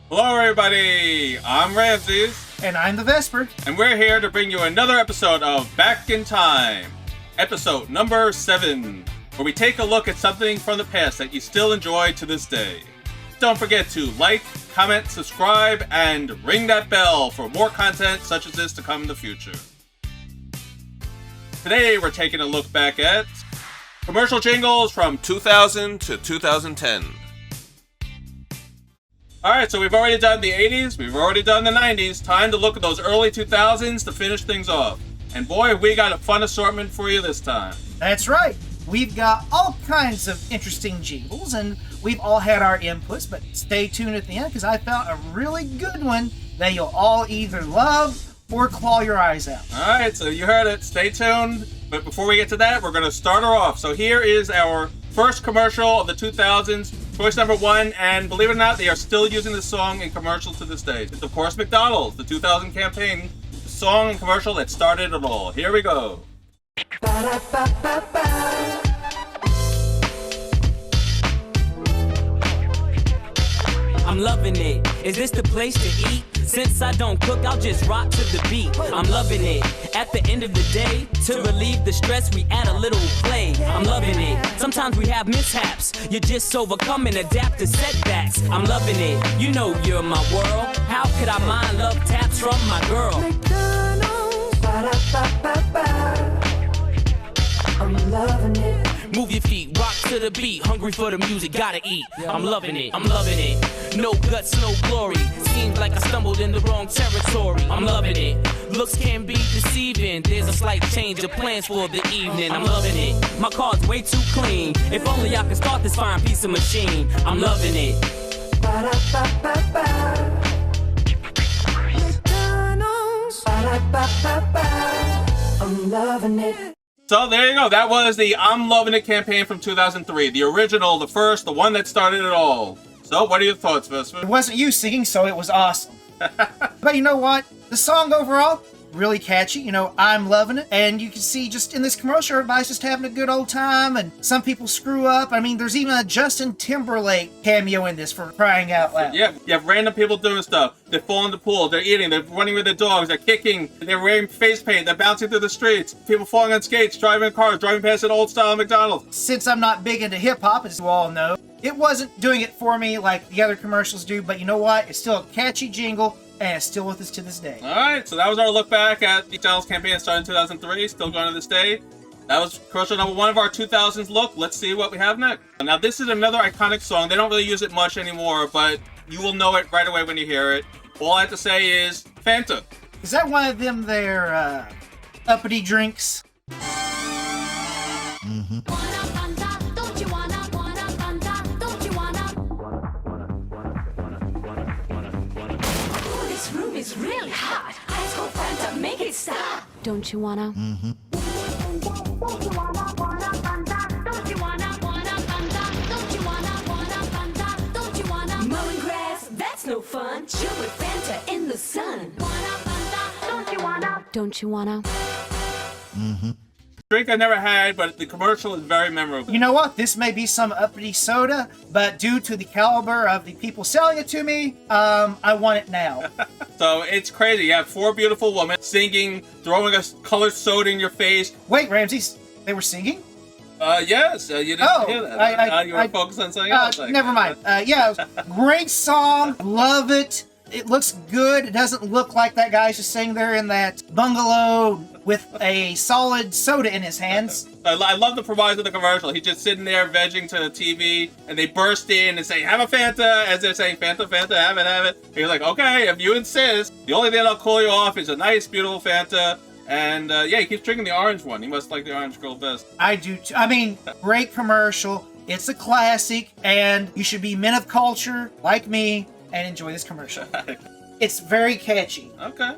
Hello everybody, I'm Ramsis. And I'm TheVespor. And we're here to bring you another episode of Back in Time. Episode number 7, where we take a look at something from the past that you still enjoy to this day. Don't forget to like, comment, subscribe, and ring that bell for more content such as this to come in the future. Today we're taking a look back at commercial jingles from 2000 to 2010. Alright, so we've already done the 80s, we've already done the 90s. Time to look at those early 2000s to finish things off. And boy, we got a fun assortment for you this time. That's right. We've got all kinds of interesting jingles, and we've all had our inputs, but stay tuned at the end because I found a really good one that you'll all either love or claw your eyes out. Alright, so you heard it. Stay tuned. But before we get to that, we're going to start her off. So here is our first commercial of the 2000s. Choice number 1, and believe it or not, they are still using this song in commercials to this day. It's of course McDonald's, the 2000 campaign, the song and commercial that started it all. Here we go. I'm loving it. Is this the place to eat? Since I don't cook, I'll just rock to the beat. I'm loving it. At the end of the day, to relieve the stress, we add a little play. I'm loving it. Sometimes we have mishaps. You just overcome and adapt to setbacks. I'm loving it. You know you're my world. How could I mind love taps from my girl? McDonald's. I'm loving it. Move your feet, rock to the beat. Hungry for the music, gotta eat. I'm loving it, I'm loving it. No guts, no glory. Seems like I stumbled in the wrong territory. I'm loving it. Looks can be deceiving. There's a slight change of plans for the evening. I'm loving it. My car's way too clean. If only I could start this fine piece of machine. I'm loving it. McDonald's. I'm loving it. So there you go. That was the I'm Loving It campaign from 2003. The original, the first, the one that started it all. So what are your thoughts, Vesper? It wasn't you singing, so it was awesome. But you know what? The song overall, really catchy. You know, I'm loving it. And you can see just in this commercial, everybody's just having a good old time. And some people screw up. I mean, there's even a Justin Timberlake cameo in this, for crying out loud. Yeah, you have random people doing stuff. They fall in the pool, they're eating, they're running with their dogs, they're kicking, they're wearing face paint, they're bouncing through the streets. People falling on skates, driving cars, driving past an old-style McDonald's. Since I'm not big into hip-hop, as you all know, it wasn't doing it for me like the other commercials do. But you know what? It's still a catchy jingle. And it's still with us to this day. Alright, so that was our look back at the McDonald's campaign that started in 2003, still going to this day. That was commercial number 1 of our 2000s look. Let's see what we have next. Now this is another iconic song. They don't really use it much anymore, but you will know it right away when you hear it. All I have to say is Fanta. Is that one of them their uppity drinks? Mm-hmm. This room is really hot. Ice cold Fanta, make it stop. Don't you wanna? Mm-hmm. Don't you wanna Fanta? Don't you wanna Fanta? Don't you wanna Fanta? Don't you wanna mowing grass? That's no fun. Chill with Fanta in the sun. Don't you wanna? Don't you wanna? Mm-hmm. Drink I never had, but the commercial is very memorable. You know what? This may be some uppity soda, but due to the caliber of the people selling it to me, I want it now. So it's crazy. You have 4 beautiful women singing, throwing a colored soda in your face. Wait, Ramses, they were singing? Yes, you didn't hear that. You were focused on something else. Never mind. Yeah, it was a great song. Love it. It looks good. It doesn't look like that guy's just sitting there in that bungalow with a solid soda in his hands. I love the proviso of the commercial. He's just sitting there vegging to the TV, and they burst in and say, have a Fanta, as they're saying, Fanta, Fanta, have it, have it. And you're like, okay, if you insist. The only thing that'll cool you off is a nice, beautiful Fanta. And yeah, he keeps drinking the orange one. He must like the orange girl best. I do too. I mean, great commercial. It's a classic, and you should be men of culture like me and enjoy this commercial. It's very catchy. Okay.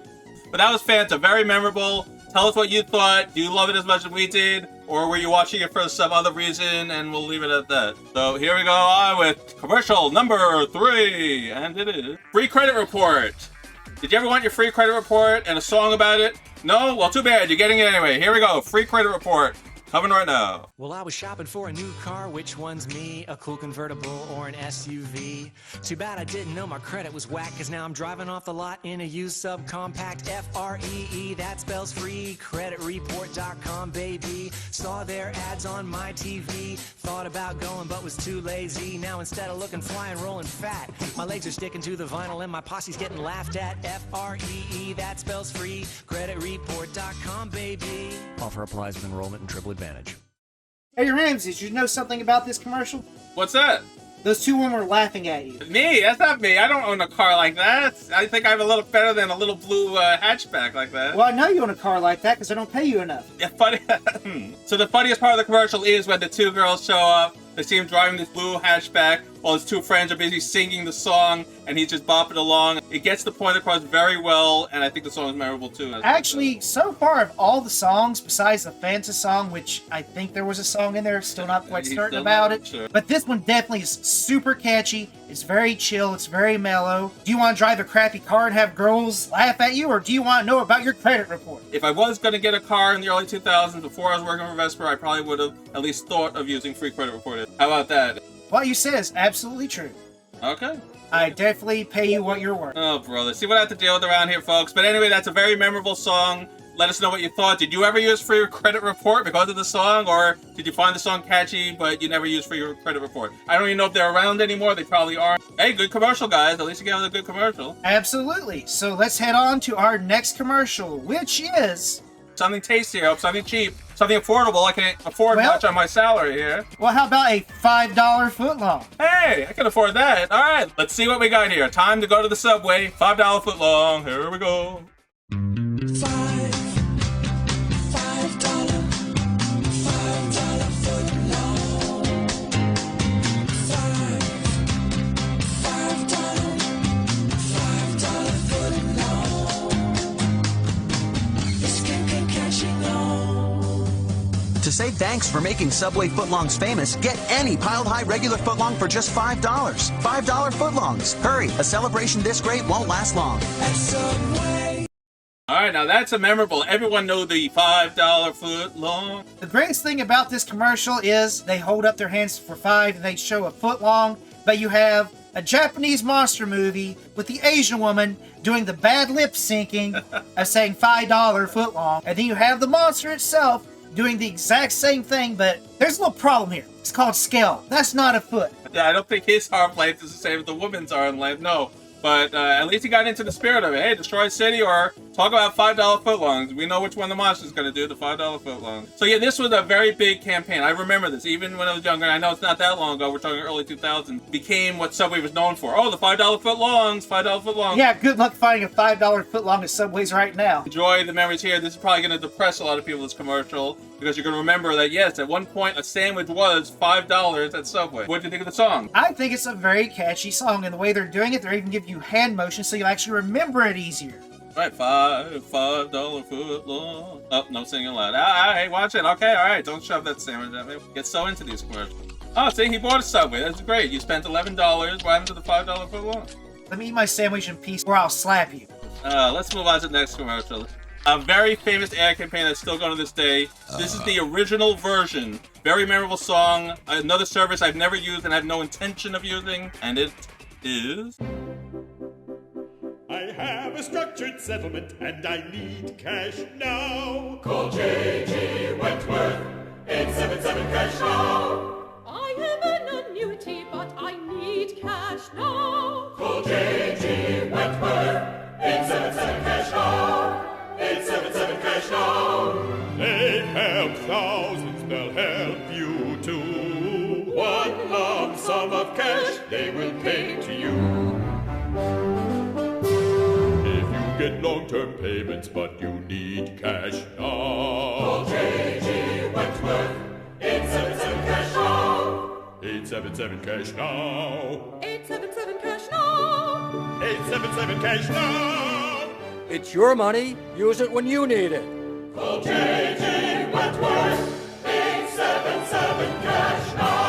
But that was Fanta. Very memorable. Tell us what you thought. Do you love it as much as we did? Or were you watching it for some other reason? And we'll leave it at that. So here we go on with commercial number 3. And it is Free Credit Report. Did you ever want your free credit report and a song about it? No? Well, too bad. You're getting it anyway. Here we go. Free Credit Report. Coming right now. Well, I was shopping for a new car. Which one's me? A cool convertible or an SUV? Too bad I didn't know my credit was whack, cause now I'm driving off the lot in a used subcompact. F-R-E-E, that spells free. Creditreport.com, baby. Saw their ads on my TV. Thought about going but was too lazy. Now instead of looking fly and rolling fat, my legs are sticking to the vinyl and my posse's getting laughed at. F-R-E-E, that spells free. Creditreport.com, baby. Offer applies with enrollment and triple advantage. Hey, Ramsis, did you know something about this commercial? What's that? Those two women were laughing at you. Me? That's not me. I don't own a car like that. I think I'm a little better than a little blue hatchback like that. Well, I know you own a car like that because I don't pay you enough. Yeah, funny. So the funniest part of the commercial is when the two girls show up. They see him driving this blue hatchback while his two friends are busy singing the song, and he's just bopping along. It gets the point across very well, and I think the song is memorable too. Actually, so far of all the songs, besides the Fanta song, which I think there was a song in there, still not quite certain about it. Sure. But this one definitely is super catchy. It's very chill. It's very mellow. Do you want to drive a crappy car and have girls laugh at you, or do you want to know about your credit report? If I was going to get a car in the early 2000s before I was working for Vesper, I probably would have at least thought of using free credit report. How about that? What you said is absolutely true. Okay. I definitely pay you what you're worth. Oh, brother. See what I have to deal with around here, folks. But anyway, that's a very memorable song. Let us know what you thought. Did you ever use free credit report because of the song? Or did you find the song catchy, but you never used free credit report? I don't even know if they're around anymore. They probably aren't. Hey, good commercial, guys. At least you gave us a good commercial. Absolutely. So let's head on to our next commercial, which is... something tasty, I hope. Something cheap. Something affordable I can afford much on my salary here. Well, how about a $5 footlong? Hey, I can afford that. All right, let's see what we got here. Time to go to the Subway. $5 footlong. Here we go. To say thanks for making Subway footlongs famous, get any piled high regular footlong for just $5. $5 footlongs. Hurry, a celebration this great won't last long. At Subway. All right, now that's a memorable. Everyone know the $5 footlong. The greatest thing about this commercial is they hold up their hands for $5 and they show a footlong, but you have a Japanese monster movie with the Asian woman doing the bad lip syncing of saying $5 footlong, and then you have the monster itself doing the exact same thing, but there's a little problem here. It's called scale. That's not a foot. Yeah, I don't think his arm length is the same as the woman's arm length, no. But at least he got into the spirit of it. Hey, destroy city or talk about $5 footlongs. We know which one the monster's going to do, the $5 footlong. So yeah, this was a very big campaign. I remember this, even when I was younger. I know it's not that long ago. We're talking early 2000s. Became what Subway was known for. Oh, the $5 footlongs, $5 footlongs. Yeah, good luck finding a $5 footlong at Subways right now. Enjoy the memories here. This is probably going to depress a lot of people, this commercial, because you're going to remember that, yes, at one point, a sandwich was $5 at Subway. What do you think of the song? I think it's a very catchy song, and the way they're doing it, they're even giving you hand motions so you'll actually remember it easier. Right, $5 footlong. Oh, no singing loud. Hey, watch it. Okay, all right. Don't shove that sandwich at me. Get so into these commercials. Oh, see, he bought a Subway. That's great. You spent $11. What happened to the $5 footlong? Let me eat my sandwich in peace, or I'll slap you. Let's move on to the next commercial. A very famous ad campaign that's still going to this day. This is the original version. Very memorable song. Another service I've never used and have no intention of using. And it is... I have a structured settlement and I need cash now. Call J.G. Wentworth, 877 cash now. I am an annuity, but I need cash now. Call J.G. Wentworth, 877 cash now. 877 cash now. They help thousands, they'll help you too. One lump sum of cash they will pay to you. Get long-term payments, but you need cash now. Call J.G. Wentworth, 877 cash now. 877 cash now. 877 cash now. 877 cash now. It's your money. Use it when you need it. Call J.G. Wentworth, 877 cash now.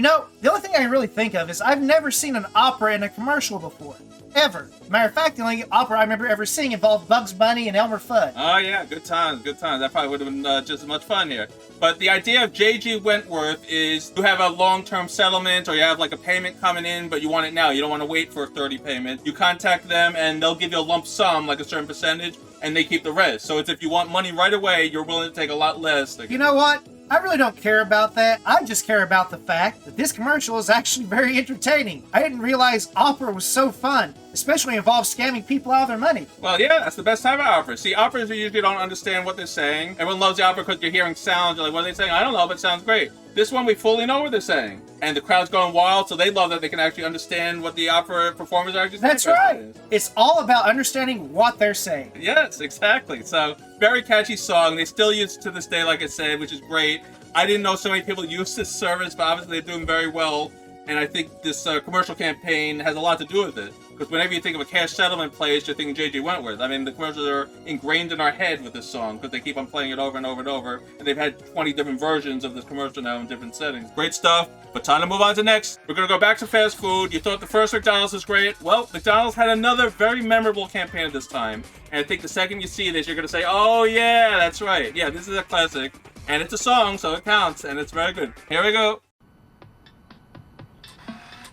You know, the only thing I can really think of is I've never seen an opera in a commercial before. Ever. Matter of fact, the only opera I remember ever seeing involved Bugs Bunny and Elmer Fudd. Oh yeah, good times, good times. That probably would have been just as much fun here. But the idea of J.G. Wentworth is you have a long-term settlement or you have like a payment coming in, but you want it now. You don't want to wait for a 30 payment. You contact them and they'll give you a lump sum, like a certain percentage, and they keep the rest. So it's if you want money right away, you're willing to take a lot less. You know what? I really don't care about that. I just care about the fact that this commercial is actually very entertaining. I didn't realize opera was so fun, especially involves scamming people out of their money. Well, yeah, that's the best type of opera. See, operas you usually don't understand what they're saying. Everyone loves the opera because you're hearing sounds. You're like, what are they saying? I don't know, but it sounds great. This one, we fully know what they're saying. And the crowd's going wild, so they love that they can actually understand what the opera performers are actually saying. That's right. It's all about understanding what they're saying. Yes, exactly. So, very catchy song. They still use it to this day, like I said, which is great. I didn't know so many people use this service, but obviously they're doing very well. And I think this commercial campaign has a lot to do with it. Because whenever you think of a cash settlement place, you're thinking J.J. Wentworth. I mean, the commercials are ingrained in our head with this song because they keep on playing it over and over and over. And they've had 20 different versions of this commercial now in different settings. Great stuff. But time to move on to next. We're going to go back to fast food. You thought the first McDonald's was great. Well, McDonald's had another very memorable campaign at this time. And I think the second you see this, you're going to say, oh, yeah, that's right. Yeah, this is a classic. And it's a song, so it counts. And it's very good. Here we go.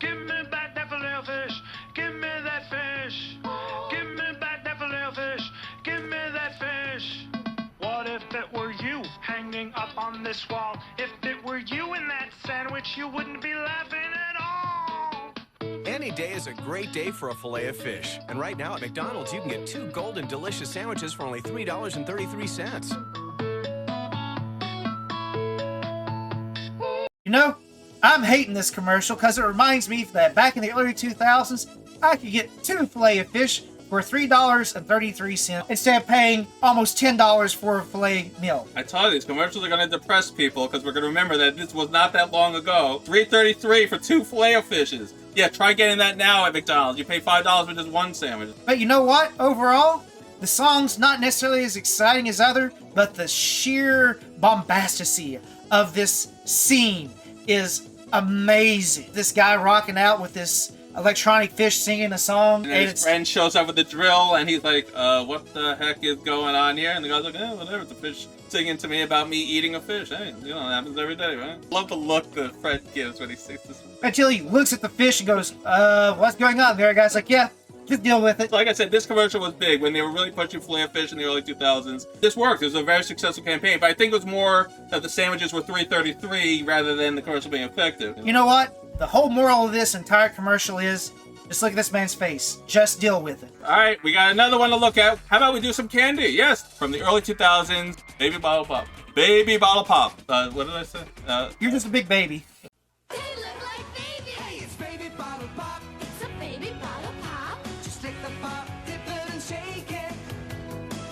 Give me back that Filet-O-Fish. Give me that fish. Give me back that Filet-O-Fish. Give me that fish. What if it were you hanging up on this wall? If it were you in that sandwich, you wouldn't be laughing at all. Any day is a great day for a Filet-O-Fish. And right now at McDonald's, you can get 2 golden delicious sandwiches for only $3.33. You know, I'm hating this commercial because it reminds me that back in the early 2000s, I could get 2 Filet-O-Fish for $3.33 instead of paying almost $10 for a filet meal. I tell you, these commercials are going to depress people because we're going to remember that this was not that long ago. $3.33 for 2 Filet-O-Fishes. Yeah, try getting that now at McDonald's. You pay $5 for just 1 sandwich. But you know what? Overall, the song's not necessarily as exciting as other, but the sheer bombasticity of this scene is amazing. This guy rocking out with this electronic fish singing a song. And his friend shows up with the drill and he's like, what the heck is going on here? And the guy's like, whatever, it's a fish singing to me about me eating a fish. Hey, you know, it happens every day, right? Love the look the friend gives when he sings this. Until he looks at the fish and goes, what's going on there? The guy's like, yeah, just deal with it. Like I said, this commercial was big when they were really pushing Filet-O-Fish in the early 2000s. This worked. It was a very successful campaign, but I think it was more that the sandwiches were $3.33 rather than the commercial being effective. You know what? The whole moral of this entire commercial is, just look at this man's face. Just deal with it. All right, we got another one to look at. How about we do some candy? Yes, from the early 2000s, Baby Bottle Pop. Baby Bottle Pop. What did I say? You're just a big baby. They look like babies. Hey, it's Baby Bottle Pop. It's a baby bottle pop. Just lick the pop, dip it and shake it,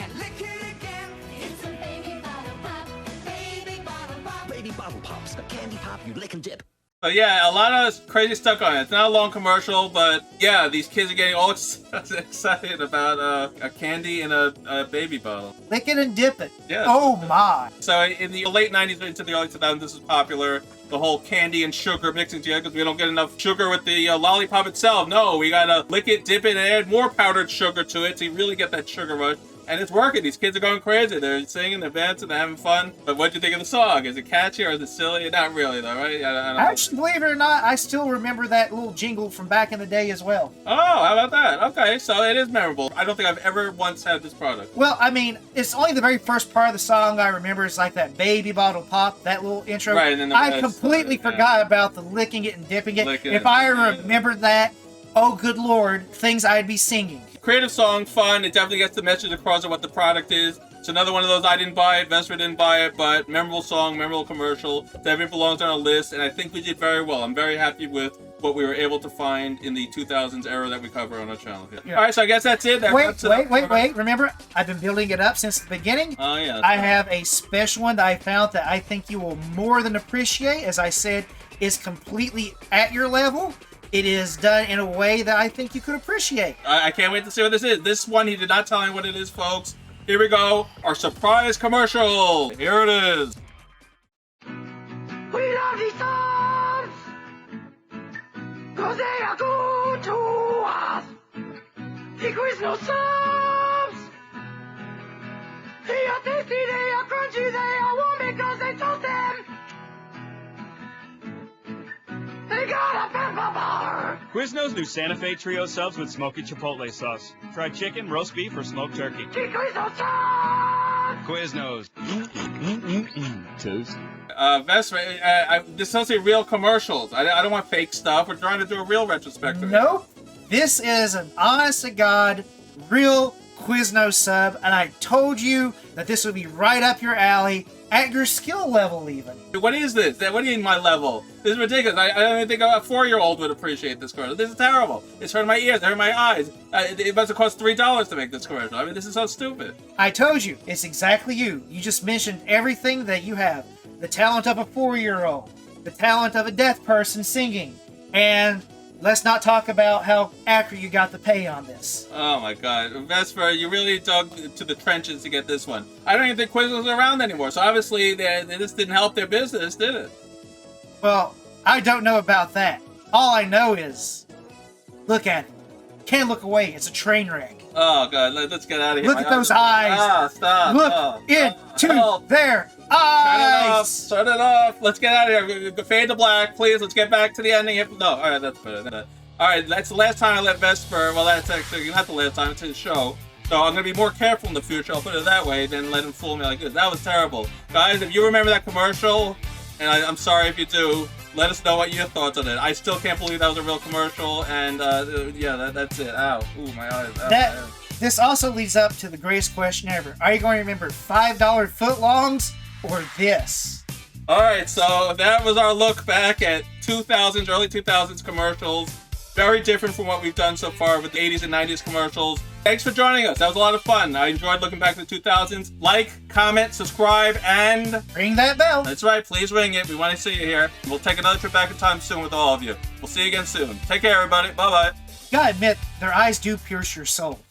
and lick it again. It's a baby bottle pop. Baby Bottle Pop. Baby Bottle Pops, the candy pop you lick and dip. So yeah, a lot of crazy stuff on it. It's not a long commercial, but yeah, these kids are getting all excited about a candy in a baby bottle. Lick it and dip it. Yeah. Oh my. So in the late 90s into the early 2000s, this was popular. The whole candy and sugar mixing together because we don't get enough sugar with the lollipop itself. No, we gotta lick it, dip it, and add more powdered sugar to it so you really get that sugar rush. And it's working. These kids are going crazy. They're singing, they're dancing, they're having fun. But what'd you think of the song? Is it catchy or is it silly? Not really, though, right? I don't know. Actually, believe it or not, I still remember that little jingle from back in the day as well. Oh, how about that? Okay, so it is memorable. I don't think I've ever once had this product. Well, I mean, it's only the very first part of the song I remember. It's like that Baby Bottle Pop, that little intro. Right, and then the I rest, completely forgot about the licking it and dipping it. Licking If it, I yeah. remembered that, oh good lord, things I'd be singing. Creative song, fun. It definitely gets the message across of what the product is. It's another one of those I didn't buy it, Vesper didn't buy it, but memorable song, memorable commercial. Definitely belongs on our list, and I think we did very well. I'm very happy with what we were able to find in the 2000s era that we cover on our channel here. Yeah. All right, so I guess that's it. Wait. Remember, I've been building it up since the beginning. Oh, yeah. I have a special one that I found that I think you will more than appreciate. As I said, is completely at your level. It is done in a way that I think you could appreciate. I can't wait to see what this is. This one, he did not tell me what it is, folks. Here we go. Our surprise commercial. Here it is. We love these songs. because they are good to us. The Quiznos subs. They are tasty, they are crunchy, they are warm because they toast them. They got a pepper bar. Quiznos new Santa Fe Trio subs with smoky chipotle sauce. Fried chicken, roast beef, or smoked turkey. The Quiznos subs. Quiznos. Toast. Vesper, this doesn't say real commercials. I don't want fake stuff. We're trying to do a real retrospective. Nope. This is an honest-to-God, real Quiznos sub, and I told you that this would be right up your alley, at your skill level even. What is this? What do you mean my level? This is ridiculous. I don't even think a 4-year-old would appreciate this commercial. This is terrible. It's hurting my ears, it's hurting my eyes. It must have cost $3 to make this commercial. I mean, this is so stupid. I told you, it's exactly you. You just mentioned everything that you have. The talent of a 4-year-old, the talent of a deaf person singing, and let's not talk about how accurate you got the pay on this. Oh my god. Vesper, you really dug to the trenches to get this one. I don't even think Quiznos is around anymore, so obviously this didn't help their business, did it? Well, I don't know about that. All I know is, look at it. Can't look away, it's a train wreck. Oh god, let's get out of here. Look at those eyes. Ah, stop. Look into their eyes. Turn it off. Let's get out of here. Fade to black, please. Let's get back to the ending. No, all right, that's better. All right, that's the last time I let Vesper. Well, that's actually not the last time. It's his show. So I'm gonna be more careful in the future. I'll put it that way than let him fool me like this. That was terrible, guys. If you remember that commercial, and I'm sorry if you do, let us know what your thoughts on it. I still can't believe that was a real commercial. And yeah, that's it. Ow, ooh, my eyes. Ow, my eyes. This also leads up to the greatest question ever. Are you going to remember $5 footlongs or this? All right, so that was our look back at 2000s, early 2000s commercials. Very different from what we've done so far with the 80s and 90s commercials. Thanks for joining us. That was a lot of fun. I enjoyed looking back at the 2000s. Like, comment, subscribe, and ring that bell. That's right. Please ring it. We want to see you here. We'll take another trip back in time soon with all of you. We'll see you again soon. Take care, everybody. Bye-bye. Gotta admit, their eyes do pierce your soul.